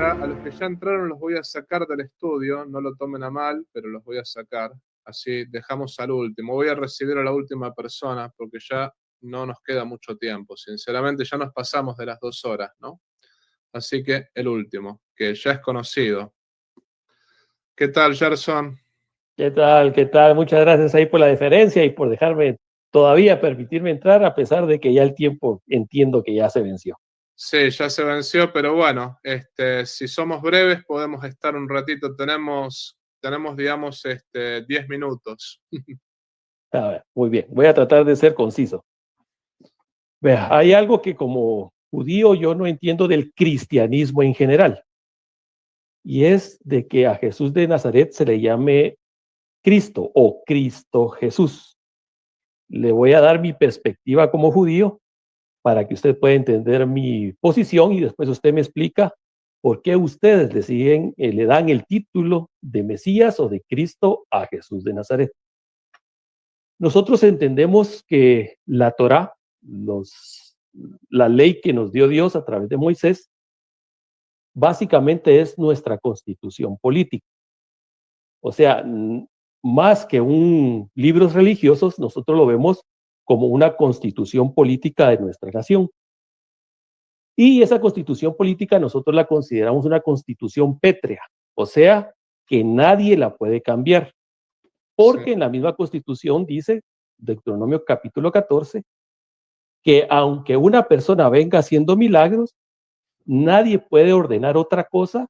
a los que ya entraron los voy a sacar del estudio, no lo tomen a mal, pero los voy a sacar. Así dejamos al último. Voy a recibir a la última persona porque ya no nos queda mucho tiempo. Sinceramente, ya nos pasamos de las 2 horas, ¿no? Así que el último, que ya es conocido. ¿Qué tal, Gerson? ¿Qué tal? ¿Qué tal? Muchas gracias ahí por la deferencia y por dejarme todavía permitirme entrar, a pesar de que ya el tiempo entiendo que ya se venció. Sí, ya se venció, pero bueno, si somos breves podemos estar un ratito. Tenemos digamos, 10 minutos. A ver, muy bien, voy a tratar de ser conciso. Vea, hay algo que como judío yo no entiendo del cristianismo en general, y es de que a Jesús de Nazaret se le llame Cristo o Cristo Jesús. Le voy a dar mi perspectiva como judío para que usted pueda entender mi posición y después usted me explica por qué ustedes le dan el título de Mesías o de Cristo a Jesús de Nazaret. Nosotros entendemos que la Torá, la ley que nos dio Dios a través de Moisés, básicamente es nuestra constitución política. O sea, más que un libros religiosos, nosotros lo vemos como una constitución política de nuestra nación. Y esa constitución política nosotros la consideramos una constitución pétrea, o sea, que nadie la puede cambiar, porque Sí. en la misma constitución dice, Deuteronomio capítulo 14, que aunque una persona venga haciendo milagros, nadie puede ordenar otra cosa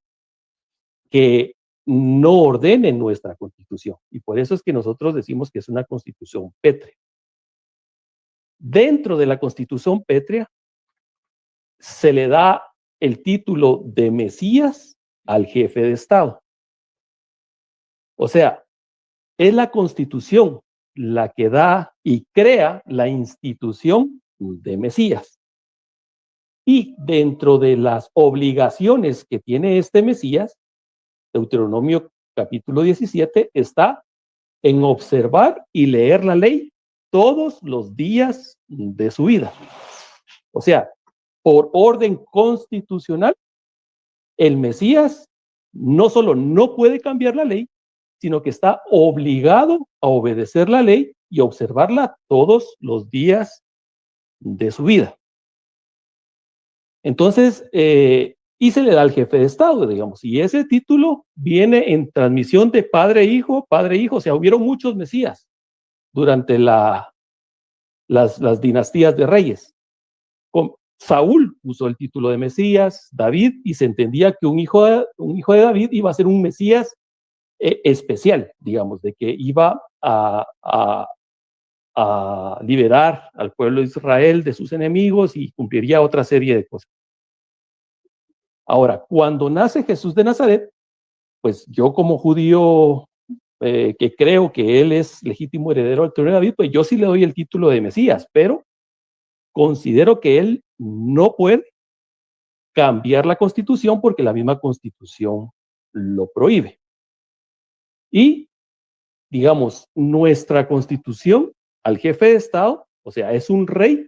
que no ordene nuestra constitución. Y por eso es que nosotros decimos que es una constitución pétrea. Dentro de la constitución pétrea se le da el título de Mesías al jefe de Estado. O sea, es la Constitución la que da y crea la institución de Mesías. Y dentro de las obligaciones que tiene este Mesías, Deuteronomio capítulo 17 está en observar y leer la ley todos los días de su vida. O sea, por orden constitucional, el Mesías no solo no puede cambiar la ley, sino que está obligado a obedecer la ley y observarla todos los días de su vida. Entonces, y se le da al jefe de Estado, digamos, y ese título viene en transmisión de padre e hijo, o sea, hubieron muchos Mesías durante las dinastías de reyes. Saúl usó el título de Mesías, David, y se entendía que un hijo de David iba a ser un Mesías especial, digamos, de que iba a liberar al pueblo de Israel de sus enemigos y cumpliría otra serie de cosas. Ahora, cuando nace Jesús de Nazaret, pues yo como judío que creo que él es legítimo heredero del trono de David, pues yo sí le doy el título de Mesías, pero considero que él no puede cambiar la Constitución porque la misma Constitución lo prohíbe. Y, digamos, nuestra Constitución al jefe de Estado, o sea, es un rey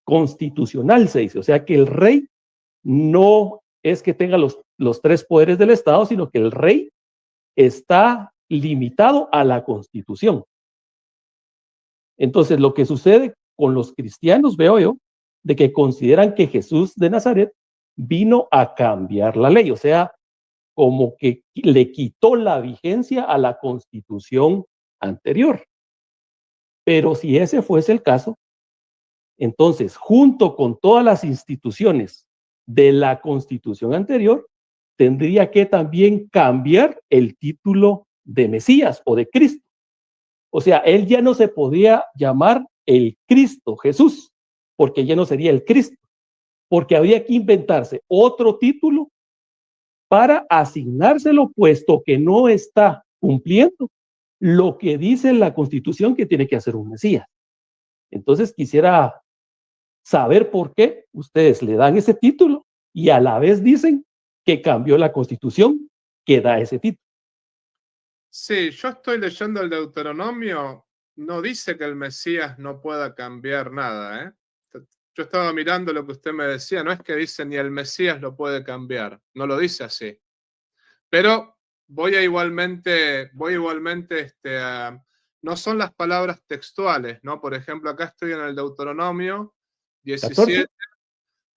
constitucional, se dice, o sea, que el rey no es que tenga los tres poderes del Estado, sino que el rey está limitado a la Constitución. Entonces, lo que sucede con los cristianos, veo yo, de que consideran que Jesús de Nazaret vino a cambiar la ley, o sea, como que le quitó la vigencia a la Constitución anterior. Pero si ese fuese el caso, entonces, junto con todas las instituciones de la Constitución anterior, tendría que también cambiar el título de Mesías o de Cristo. O sea, él ya no se podía llamar el Cristo Jesús, porque ya no sería el Cristo, porque habría que inventarse otro título para asignárselo, puesto que no está cumpliendo lo que dice la Constitución que tiene que hacer un Mesías. Entonces quisiera saber por qué ustedes le dan ese título y a la vez dicen que cambió la Constitución que da ese título. Sí, yo estoy leyendo el Deuteronomio, no dice que el Mesías no pueda cambiar nada, ¿eh? Yo estaba mirando lo que usted me decía, no es que dice ni el Mesías lo puede cambiar, no lo dice así. Pero voy igualmente no son las palabras textuales, ¿no? Por ejemplo, acá estoy en el Deuteronomio 14. 17,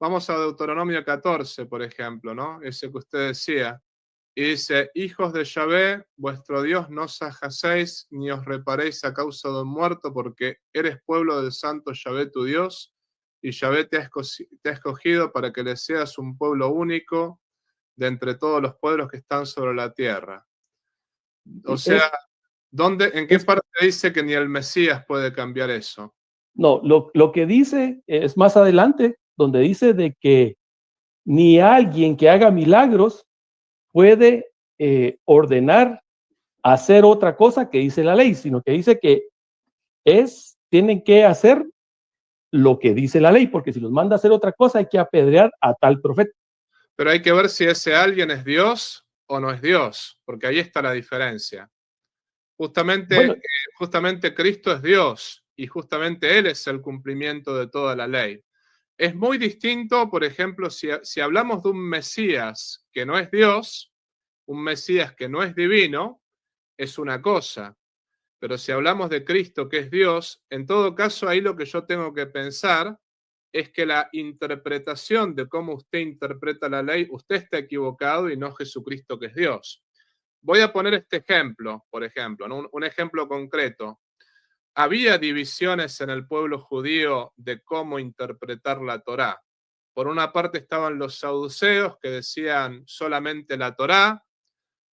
vamos a Deuteronomio 14, por ejemplo, ¿no? Ese que usted decía. Y dice, hijos de Yahvé, vuestro Dios, no os ajaséis ni os reparéis a causa de un muerto, porque eres pueblo del santo Yahvé tu Dios, y Yahvé te ha escogido para que le seas un pueblo único de entre todos los pueblos que están sobre la tierra. O sea, Es, ¿en qué es, parte dice que ni el Mesías puede cambiar eso? no, lo que dice es más adelante, donde dice de que ni alguien que haga milagros puede ordenar hacer otra cosa que dice la ley, sino que dice que tienen que hacer lo que dice la ley, porque si los manda a hacer otra cosa hay que apedrear a tal profeta. Pero hay que ver si ese alguien es Dios o no es Dios, porque ahí está la diferencia. Bueno, Justamente Cristo es Dios y justamente Él es el cumplimiento de toda la ley. Es muy distinto, por ejemplo, si hablamos de un Mesías que no es Dios, un Mesías que no es divino, es una cosa. Pero si hablamos de Cristo que es Dios, en todo caso ahí lo que yo tengo que pensar es que la interpretación de cómo usted interpreta la ley, usted está equivocado y no Jesucristo que es Dios. Voy a poner este ejemplo, por ejemplo, ¿no? Un ejemplo concreto. Había divisiones en el pueblo judío de cómo interpretar la Torá. Por una parte estaban los saduceos que decían solamente la Torá.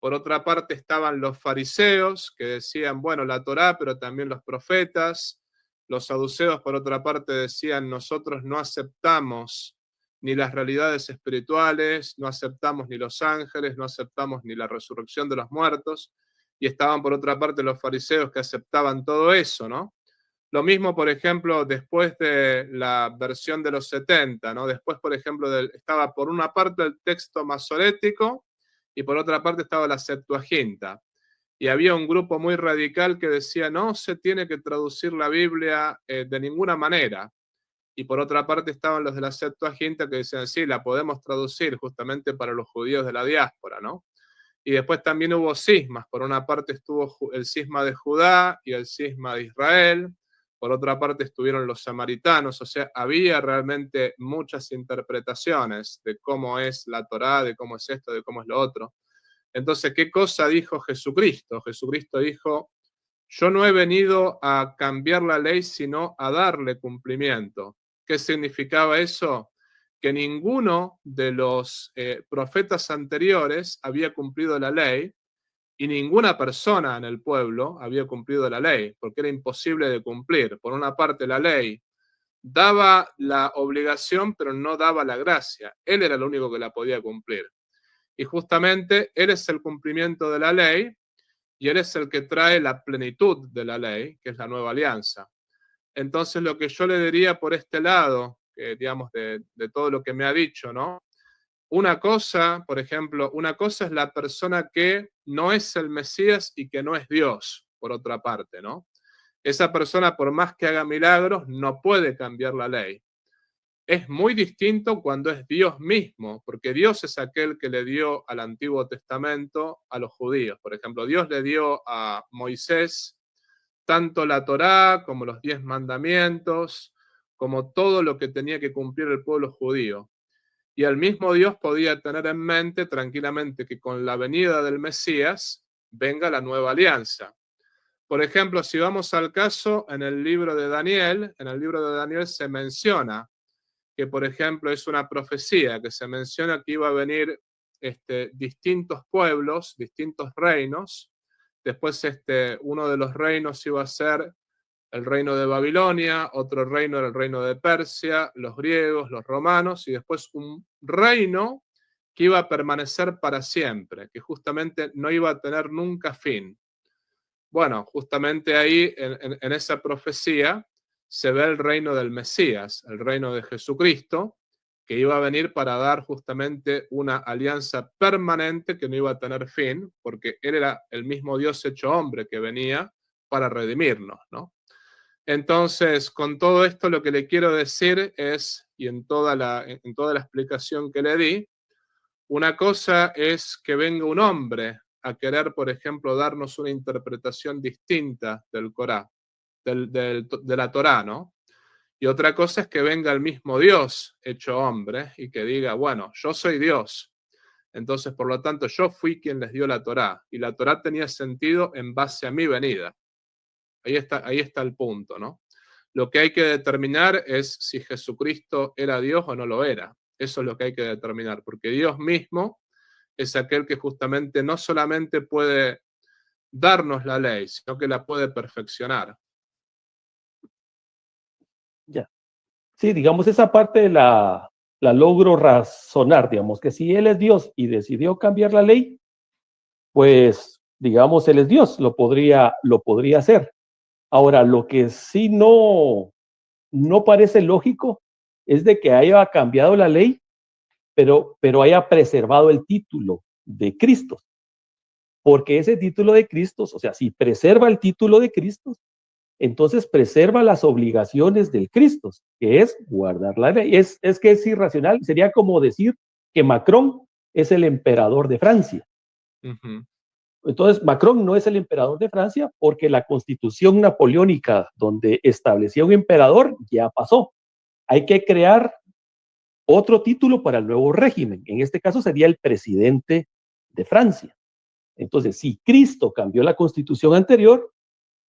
Por otra parte estaban los fariseos que decían, bueno, la Torá, pero también los profetas. Los saduceos, por otra parte, decían, nosotros no aceptamos ni las realidades espirituales, no aceptamos ni los ángeles, no aceptamos ni la resurrección de los muertos. Y estaban, por otra parte, los fariseos que aceptaban todo eso, ¿no? Lo mismo, por ejemplo, después de la versión de los 70, ¿no? Después, por ejemplo, estaba por una parte el texto masorético y por otra parte estaba la Septuaginta. Y había un grupo muy radical que decía no se tiene que traducir la Biblia de ninguna manera. Y por otra parte estaban los de la Septuaginta que decían sí, la podemos traducir justamente para los judíos de la diáspora, ¿no? Y después también hubo cismas. Por una parte estuvo el cisma de Judá y el cisma de Israel. Por otra parte estuvieron los samaritanos. O sea, había realmente muchas interpretaciones de cómo es la Torá, de cómo es esto, de cómo es lo otro. Entonces, ¿qué cosa dijo Jesucristo? Jesucristo dijo, yo no he venido a cambiar la ley, sino a darle cumplimiento. ¿Qué significaba eso? Que ninguno de los profetas anteriores había cumplido la ley y ninguna persona en el pueblo había cumplido la ley, porque era imposible de cumplir. Por una parte, la ley daba la obligación, pero no daba la gracia. Él era el único que la podía cumplir. Y justamente Él es el cumplimiento de la ley y Él es el que trae la plenitud de la ley, que es la nueva alianza. Entonces, lo que yo le diría por este lado, digamos, de todo lo que me ha dicho, ¿no? Una cosa, por ejemplo, una cosa es la persona que no es el Mesías y que no es Dios, por otra parte, ¿no? Esa persona, por más que haga milagros, no puede cambiar la ley. Es muy distinto cuando es Dios mismo, porque Dios es aquel que le dio al Antiguo Testamento a los judíos. Por ejemplo, Dios le dio a Moisés tanto la Torá como los 10 mandamientos, como todo lo que tenía que cumplir el pueblo judío. Y el mismo Dios podía tener en mente tranquilamente que con la venida del Mesías venga la nueva alianza. Por ejemplo, si vamos al caso, en el libro de Daniel se menciona que, por ejemplo, es una profecía que se menciona que iba a venir distintos pueblos, distintos reinos. Después uno de los reinos iba a ser el reino de Babilonia, otro reino era el reino de Persia, los griegos, los romanos, y después un reino que iba a permanecer para siempre, que justamente no iba a tener nunca fin. Bueno, justamente ahí, en esa profecía, se ve el reino del Mesías, el reino de Jesucristo, que iba a venir para dar justamente una alianza permanente que no iba a tener fin, porque Él era el mismo Dios hecho hombre que venía para redimirnos, ¿no? Entonces, con todo esto lo que le quiero decir es, y en toda la explicación que le di, una cosa es que venga un hombre a querer, por ejemplo, darnos una interpretación distinta del Corán, de la Torá, ¿no? Y otra cosa es que venga el mismo Dios hecho hombre y que diga, bueno, yo soy Dios. Entonces, por lo tanto, yo fui quien les dio la Torá. Y la Torá tenía sentido en base a mi venida. Ahí está el punto, ¿no? Lo que hay que determinar es si Jesucristo era Dios o no lo era. Eso es lo que hay que determinar, porque Dios mismo es aquel que justamente no solamente puede darnos la ley, sino que la puede perfeccionar. Ya. Sí, digamos, esa parte la logro razonar, digamos, que si Él es Dios y decidió cambiar la ley, pues, digamos, Él es Dios, lo podría hacer. Ahora, lo que sí no parece lógico es de que haya cambiado la ley, pero haya preservado el título de Cristo, porque ese título de Cristo, o sea, si preserva el título de Cristo, entonces preserva las obligaciones del Cristo, que es guardar la ley. Es que es irracional, sería como decir que Macron es el emperador de Francia. Uh-huh. Entonces, Macron no es el emperador de Francia porque la constitución napoleónica donde establecía un emperador ya pasó. Hay que crear otro título para el nuevo régimen. En este caso sería el presidente de Francia. Entonces, si Cristo cambió la constitución anterior,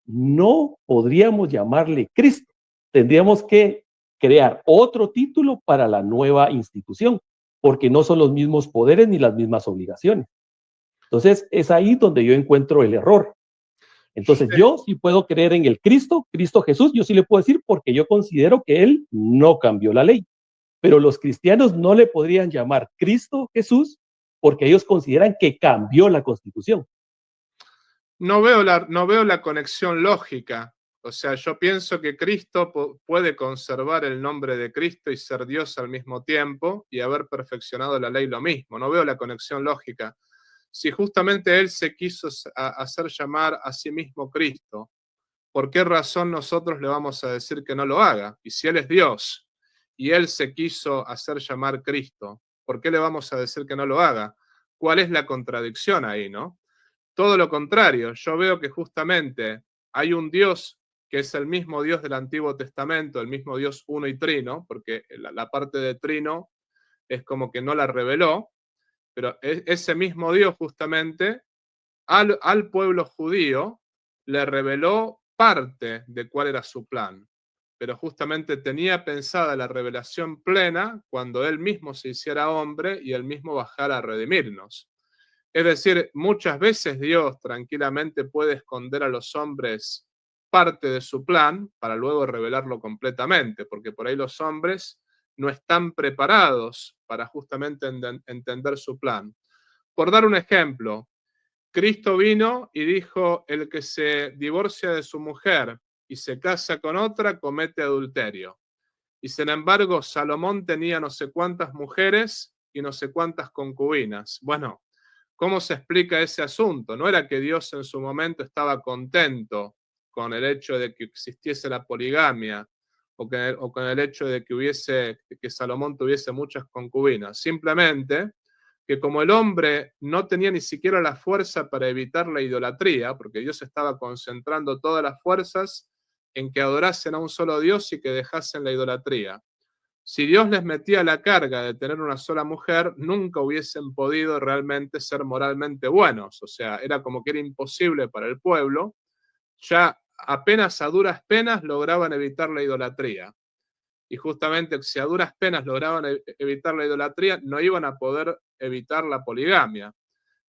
no podríamos llamarle Cristo. Tendríamos que crear otro título para la nueva institución, porque no son los mismos poderes ni las mismas obligaciones. Entonces, es ahí donde yo encuentro el error. Entonces, yo sí puedo creer en el Cristo, Cristo Jesús, yo sí le puedo decir porque yo considero que Él no cambió la ley. Pero los cristianos no le podrían llamar Cristo Jesús porque ellos consideran que cambió la Constitución. No veo la conexión lógica. O sea, yo pienso que Cristo puede conservar el nombre de Cristo y ser Dios al mismo tiempo y haber perfeccionado la ley lo mismo. No veo la conexión lógica. Si justamente Él se quiso hacer llamar a sí mismo Cristo, ¿por qué razón nosotros le vamos a decir que no lo haga? Y si Él es Dios y Él se quiso hacer llamar Cristo, ¿por qué le vamos a decir que no lo haga? ¿Cuál es la contradicción ahí, no? Todo lo contrario, yo veo que justamente hay un Dios que es el mismo Dios del Antiguo Testamento, el mismo Dios uno y trino, porque la parte de trino es como que no la reveló, pero ese mismo Dios justamente al pueblo judío le reveló parte de cuál era su plan, pero justamente tenía pensada la revelación plena cuando él mismo se hiciera hombre y él mismo bajara a redimirnos. Es decir, muchas veces Dios tranquilamente puede esconder a los hombres parte de su plan para luego revelarlo completamente, porque por ahí los hombres no están preparados para justamente entender su plan. Por dar un ejemplo, Cristo vino y dijo, el que se divorcia de su mujer y se casa con otra comete adulterio. Y sin embargo, Salomón tenía no sé cuántas mujeres y no sé cuántas concubinas. Bueno, ¿cómo se explica ese asunto? No era que Dios en su momento estaba contento con el hecho de que existiese la poligamia o con el hecho de que Salomón tuviese muchas concubinas. Simplemente que como el hombre no tenía ni siquiera la fuerza para evitar la idolatría, porque Dios estaba concentrando todas las fuerzas en que adorasen a un solo Dios y que dejasen la idolatría. Si Dios les metía la carga de tener una sola mujer, nunca hubiesen podido realmente ser moralmente buenos. O sea, era como que era imposible para el pueblo. Ya apenas a duras penas lograban evitar la idolatría. Y justamente si a duras penas lograban evitar la idolatría, no iban a poder evitar la poligamia.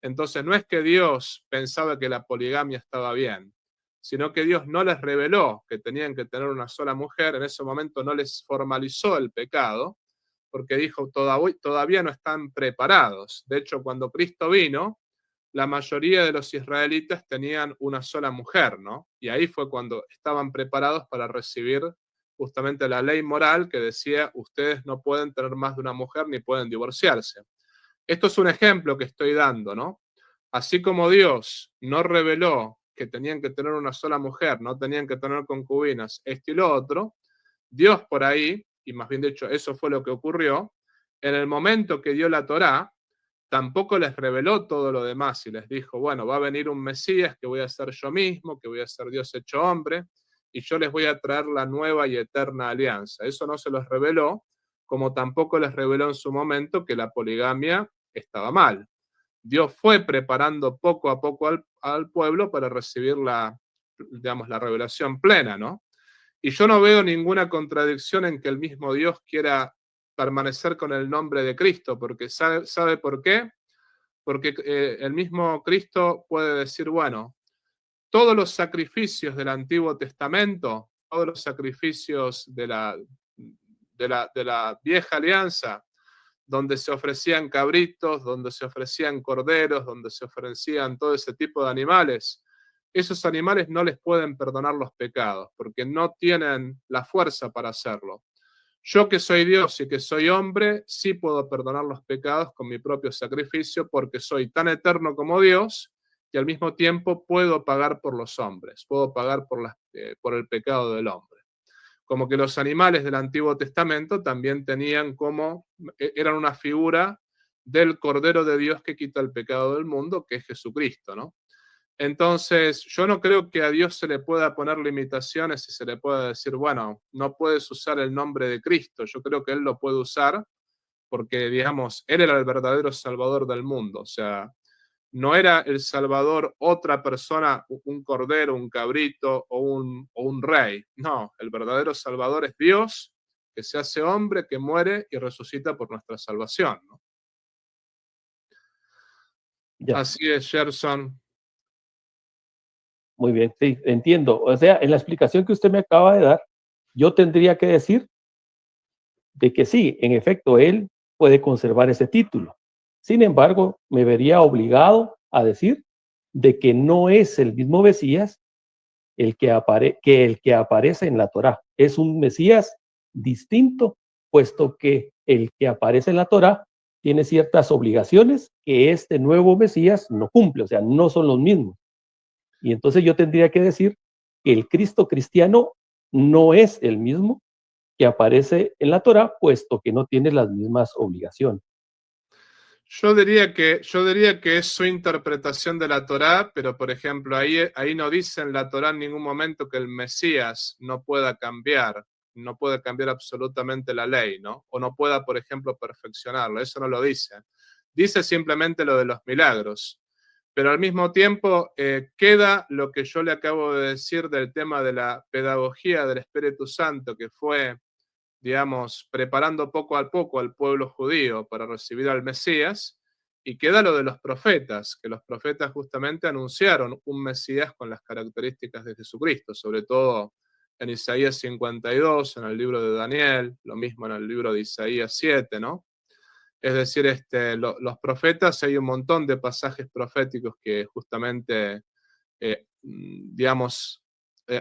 Entonces no es que Dios pensaba que la poligamia estaba bien, sino que Dios no les reveló que tenían que tener una sola mujer, en ese momento no les formalizó el pecado, porque dijo, todavía no están preparados. De hecho, cuando Cristo vino, la mayoría de los israelitas tenían una sola mujer, ¿no? Y ahí fue cuando estaban preparados para recibir justamente la ley moral que decía, ustedes no pueden tener más de una mujer ni pueden divorciarse. Esto es un ejemplo que estoy dando, ¿no? Así como Dios no reveló que tenían que tener una sola mujer, no tenían que tener concubinas, esto y lo otro, Dios por ahí, y más bien dicho, eso fue lo que ocurrió, en el momento que dio la Torá, tampoco les reveló todo lo demás y les dijo, bueno, va a venir un Mesías que voy a ser yo mismo, que voy a ser Dios hecho hombre, y yo les voy a traer la nueva y eterna alianza. Eso no se los reveló, como tampoco les reveló en su momento que la poligamia estaba mal. Dios fue preparando poco a poco al pueblo para recibir digamos, la revelación plena, ¿no? Y yo no veo ninguna contradicción en que el mismo Dios quiera permanecer con el nombre de Cristo, porque ¿sabe por qué? Porque el mismo Cristo puede decir, bueno, todos los sacrificios del Antiguo Testamento, todos los sacrificios de la vieja alianza, donde se ofrecían cabritos, donde se ofrecían corderos, donde se ofrecían todo ese tipo de animales, esos animales no les pueden perdonar los pecados, porque no tienen la fuerza para hacerlo. Yo que soy Dios y que soy hombre, sí puedo perdonar los pecados con mi propio sacrificio, porque soy tan eterno como Dios y al mismo tiempo puedo pagar por los hombres, puedo pagar por el pecado del hombre. Como que los animales del Antiguo Testamento también eran una figura del Cordero de Dios que quita el pecado del mundo, que es Jesucristo, ¿no? Entonces, yo no creo que a Dios se le pueda poner limitaciones y se le pueda decir, bueno, no puedes usar el nombre de Cristo. Yo creo que Él lo puede usar porque, digamos, Él era el verdadero Salvador del mundo. O sea, no era el Salvador otra persona, un cordero, un cabrito o un rey. No, el verdadero Salvador es Dios, que se hace hombre, que muere y resucita por nuestra salvación, ¿no? Ya, Así es, Gerson. muy bien, sí, entiendo. O sea, en la explicación que usted me acaba de dar, yo tendría que decir de que sí, en efecto, él puede conservar ese título. Sin embargo, me vería obligado a decir de que no es el mismo Mesías el que aparece en la Torá. Es un Mesías distinto, puesto que el que aparece en la Torá tiene ciertas obligaciones que este nuevo Mesías no cumple, o sea, no son los mismos. Y entonces yo tendría que decir que el Cristo cristiano no es el mismo que aparece en la Torá, puesto que no tiene las mismas obligaciones. Yo diría que es su interpretación de la Torá, pero por ejemplo, ahí no dice en la Torá en ningún momento que el Mesías no pueda cambiar, no puede cambiar absolutamente la ley, ¿no? O no pueda, por ejemplo, perfeccionarlo. Eso no lo dice. Dice simplemente lo de los milagros. Pero al mismo tiempo queda lo que yo le acabo de decir del tema de la pedagogía del Espíritu Santo, que fue, digamos, preparando poco a poco al pueblo judío para recibir al Mesías, y queda lo de los profetas, que los profetas justamente anunciaron un Mesías con las características de Jesucristo, sobre todo en Isaías 52, en el libro de Daniel, lo mismo en el libro de Isaías 7, ¿no? Es decir, los profetas, hay un montón de pasajes proféticos que justamente, digamos,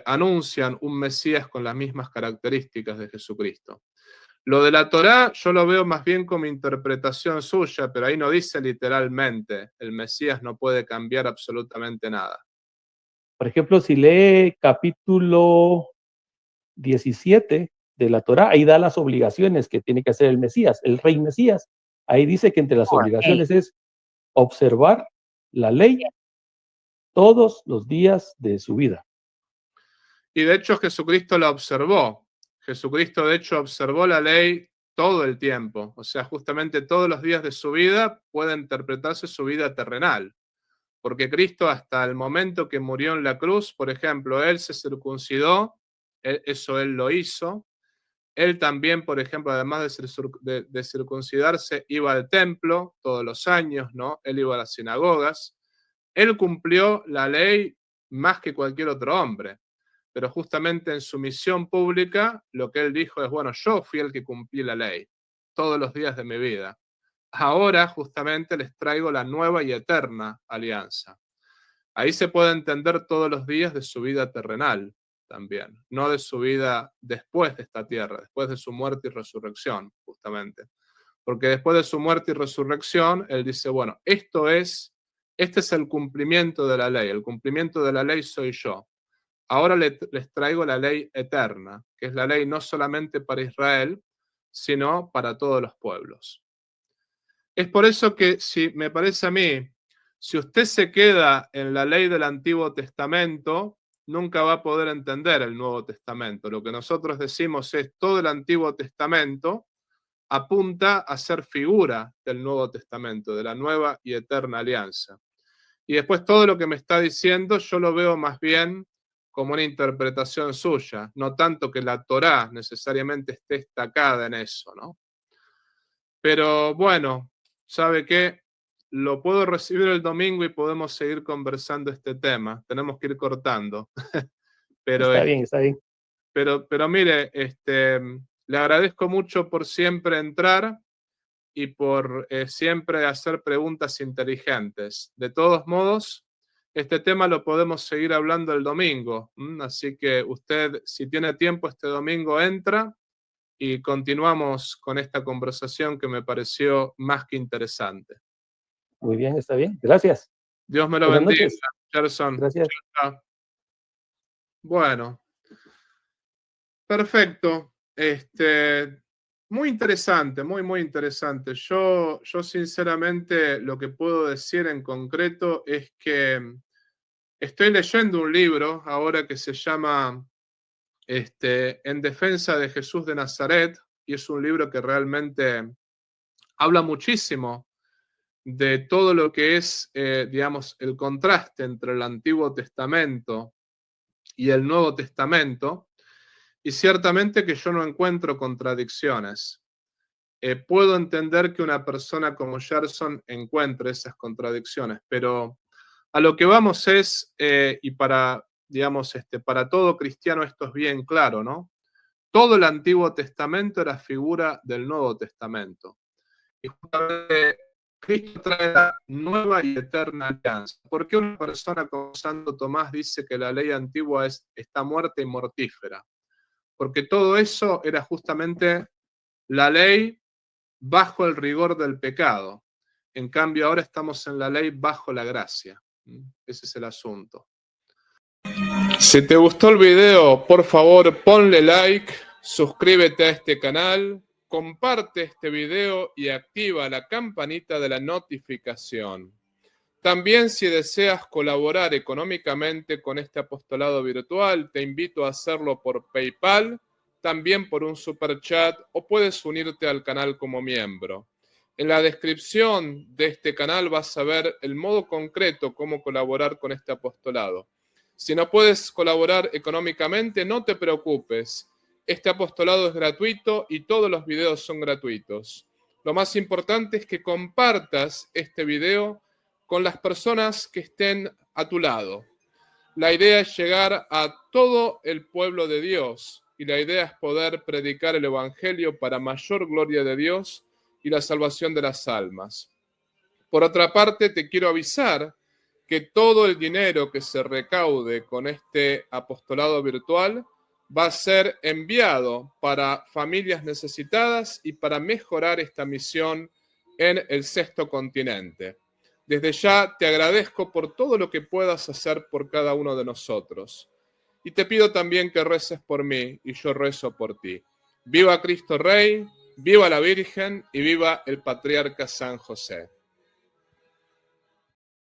anuncian un Mesías con las mismas características de Jesucristo. Lo de la Torá yo lo veo más bien como interpretación suya, pero ahí no dice literalmente, el Mesías no puede cambiar absolutamente nada. Por ejemplo, si lee capítulo 17 de la Torá, ahí da las obligaciones que tiene que hacer el Mesías, el rey Mesías. Ahí dice que entre las obligaciones es observar la ley todos los días de su vida. Y de hecho Jesucristo la observó. Jesucristo de hecho observó la ley todo el tiempo. O sea, justamente todos los días de su vida puede interpretarse su vida terrenal. Porque Cristo hasta el momento que murió en la cruz, por ejemplo, Él se circuncidó, eso Él lo hizo. Él también, por ejemplo, además de circuncidarse, iba al templo todos los años, ¿no? Él iba a las sinagogas. Él cumplió la ley más que cualquier otro hombre. Pero justamente en su misión pública, lo que él dijo es, bueno, yo fui el que cumplí la ley todos los días de mi vida. Ahora justamente les traigo la nueva y eterna alianza. Ahí se puede entender todos los días de su vida terrenal también, no de su vida después de esta tierra, después de su muerte y resurrección, justamente. Porque después de su muerte y resurrección, él dice, bueno, esto es Este es el cumplimiento de la ley. El cumplimiento de la ley soy yo. Ahora les traigo la ley eterna, que es la ley no solamente para Israel, sino para todos los pueblos. Es por eso que, si me parece a mí, si usted se queda en la ley del Antiguo Testamento, nunca va a poder entender el Nuevo Testamento. Lo que nosotros decimos es todo el Antiguo Testamento apunta a ser figura del Nuevo Testamento, de la nueva y eterna alianza. Y después todo lo que me está diciendo yo lo veo más bien como una interpretación suya, no tanto que la Torá necesariamente esté destacada en eso, ¿no? Pero bueno, ¿sabe qué? Lo puedo recibir el domingo y podemos seguir conversando este tema. Tenemos que ir cortando. Pero, Está bien, está bien. pero mire, le agradezco mucho por siempre entrar y por siempre hacer preguntas inteligentes. De todos modos, este tema lo podemos seguir hablando el domingo. Así que usted, si tiene tiempo, este domingo entra y continuamos con esta conversación que me pareció más que interesante. Muy bien, está bien. Gracias. Dios me lo Buenas bendiga, noches. Gerson. Gracias. Chao, chao. Bueno, perfecto. Muy interesante, muy interesante. Yo sinceramente lo que puedo decir en concreto es que estoy leyendo un libro ahora que se llama En defensa de Jesús de Nazaret, y es un libro que realmente habla muchísimo de todo lo que es, digamos, el contraste entre el Antiguo Testamento y el Nuevo Testamento, y ciertamente que yo no encuentro contradicciones. Puedo entender que una persona como Gerson encuentre esas contradicciones, pero a lo que vamos es, y para, digamos, para todo cristiano esto es bien claro, ¿no? Todo el Antiguo Testamento era figura del Nuevo Testamento. Y justamente Cristo trae la nueva y eterna alianza. ¿Por qué una persona como Santo Tomás dice que la ley antigua está muerta y mortífera? Porque todo eso era justamente la ley bajo el rigor del pecado. En cambio, ahora estamos en la ley bajo la gracia. Ese es el asunto. Si te gustó el video, por favor, ponle like, suscríbete a este canal, comparte este video y activa la campanita de la notificación. También, si deseas colaborar económicamente con este apostolado virtual, te invito a hacerlo por PayPal, también por un super chat, o puedes unirte al canal como miembro. En la descripción de este canal vas a ver el modo concreto cómo colaborar con este apostolado. Si no puedes colaborar económicamente, no te preocupes. Este apostolado es gratuito y todos los videos son gratuitos. Lo más importante es que compartas este video con las personas que estén a tu lado. La idea es llegar a todo el pueblo de Dios y la idea es poder predicar el Evangelio para mayor gloria de Dios y la salvación de las almas. Por otra parte, te quiero avisar que todo el dinero que se recaude con este apostolado virtual va a ser enviado para familias necesitadas y para mejorar esta misión en el sexto continente. Desde ya te agradezco por todo lo que puedas hacer por cada uno de nosotros. Y te pido también que reces por mí y yo rezo por ti. Viva Cristo Rey, viva la Virgen y viva el Patriarca San José.